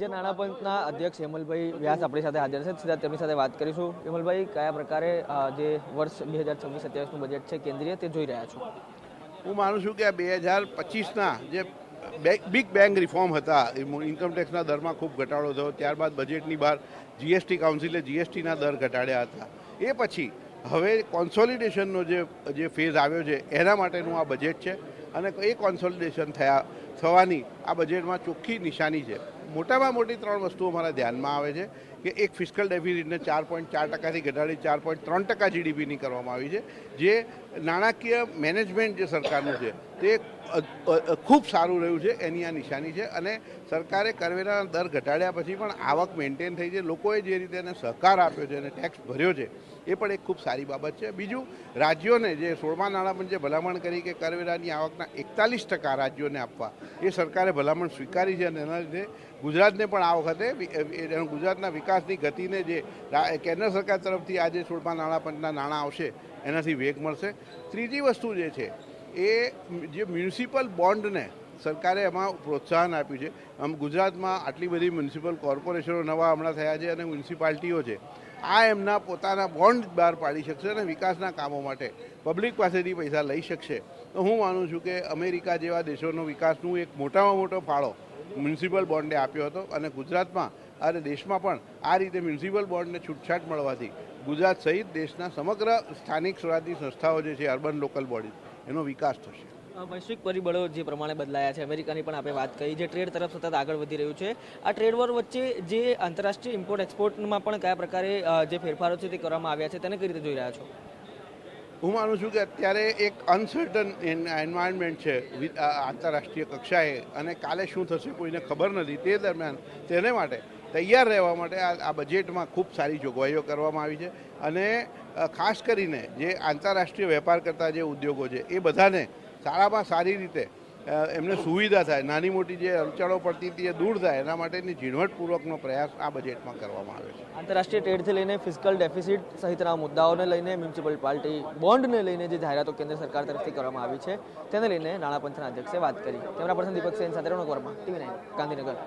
જે નાણાં પંચના અધ્યક્ષ હેમલભાઈ વ્યાસ આપણી સાથે હાજર છે, સીધા તેમની સાથે વાત કરીશું. હેમલભાઈ, કયા પ્રકારે જે વર્ષ 2026-27નું બજેટ છે કેન્દ્રીય તે જોઈ રહ્યા છો? હું માનું છું કે આ 2025ના જે બિગ બેંગ રિફોર્મ હતા, ઇન્કમટેક્સના દરમાં ખૂબ ઘટાડો થયો, ત્યારબાદ બજેટની બહાર જીએસટી કાઉન્સિલે જીએસટીના દર ઘટાડ્યા હતા. એ પછી હવે કોન્સોલિડેશનનો જે ફેઝ આવ્યો છે એના માટેનું આ બજેટ છે અને એ કોન્સોલિડેશન થવાની આ બજેટમાં ચોખ્ખી નિશાની છે. મોટામાં મોટી ત્રણ વસ્તુઓ મારા ધ્યાનમાં આવે છે કે એક ફિસ્કલ ડેફિસિટને 4.4%થી ઘટાડી 4.3% જીડીપીની કરવામાં આવી છે, જે નાણાકીય મેનેજમેન્ટ જે સરકારનું છે તે ખૂબ સારું રહ્યું છે, એની આ નિશાની છે. અને સરકારે કરવેરાના દર ઘટાડ્યા પછી પણ આવક મેન્ટેન થઈ છે, લોકોએ જે રીતે એને સહકાર આપ્યો છે અને ટેક્સ ભર્યો છે એ પણ એક ખૂબ સારી બાબત છે. બીજું, રાજ્યોને જે 16મા નાણાં પંચે ભલામણ કરી કે કરવેરાની આવકના 41% રાજ્યોને આપવા, એ સરકારે ભલામણ સ્વીકારી છે અને એના લીધે ગુજરાતને પણ આ વખતે ગુજરાતના વિકાસની ગતિને જે કેન્દ્ર સરકાર તરફથી આજે 16મા નાણાં પંચના નાણાં આવશે એનાથી વેગ મળશે. ત્રીજી વસ્તુ જે છે એ જે મ્યુનિસિપલ બોન્ડને સરકારે એમાં પ્રોત્સાહન આપ્યું છે. આમ ગુજરાતમાં આટલી બધી મ્યુનિસિપલ કોર્પોરેશનો નવા હમણાં થયા છે અને મ્યુનિસિપાલિટીઓ છે, આ એમના પોતાના બોન્ડ બહાર પાડી શકશે અને વિકાસના કામો માટે પબ્લિક પાસેથી પૈસા લઈ શકશે. તો હું માનું છું કે અમેરિકા જેવા દેશોનો વિકાસનું એક મોટામાં મોટો ફાળો મ્યુનિસિપલ બોન્ડે આપ્યો હતો અને ગુજરાતમાં અને દેશમાં પણ આ રીતે મ્યુનિસિપલ બોન્ડને છૂટછાટ મળવાથી ગુજરાત સહિત દેશના સમગ્ર સ્થાનિક સ્વરાજની સંસ્થાઓ જે છે, અર્બન લોકલ બોડી, એનો વિકાસ થશે. વૈશ્વિક પરિબળો જે પ્રમાણે બદલાયા છે, અમેરિકાની પણ આપણે વાત કરી, જે ટ્રેડ તરફ સતત આગળ વધી રહ્યું છે, આ ટ્રેડ વોર વચ્ચે જે આંતરરાષ્ટ્રીય ઇમ્પોર્ટ એક્સપોર્ટમાં પણ કયા પ્રકારે જે ફેરફારો છે તે કરવામાં આવ્યા છે, તેને કઈ રીતે જોઈ રહ્યા છો? હું માનું છું કે અત્યારે એક અનસર્ટન એન્વાયરમેન્ટ છે આંતરરાષ્ટ્રીય કક્ષાએ અને કાલે શું થશે કોઈને ખબર નથી. તે દરમિયાન તેને માટે તૈયાર રહેવા માટે આ બજેટમાં ખૂબ સારી જોગવાઈઓ કરવામાં આવી છે અને ખાસ કરીને જે આંતરરાષ્ટ્રીય વેપાર કરતા જે ઉદ્યોગો છે એ બધાને સારામાં સારી રીતે એમને સુવિધા થાય, નાની મોટી જે અડચણો પડતી હતી એ દૂર થાય, એના માટેની ઝીણવટપૂર્વકનો પ્રયાસ આ બજેટમાં કરવામાં આવે છે. આંતરરાષ્ટ્રીય ટ્રેડથી લઈને ફિસ્કલ ડેફિસિટ સહિતના મુદ્દાઓને લઈને મ્યુનિસિપાલિટી બોન્ડને લઈને જે જાહેરાતો કેન્દ્ર સરકાર તરફથી કરવામાં આવી છે તેને લઈને નાણાં પંચના અધ્યક્ષે વાત કરી. કેમેરા પર્સન દીપક સેન સાથે રણક વર્મા, TV9 ગાંધીનગર.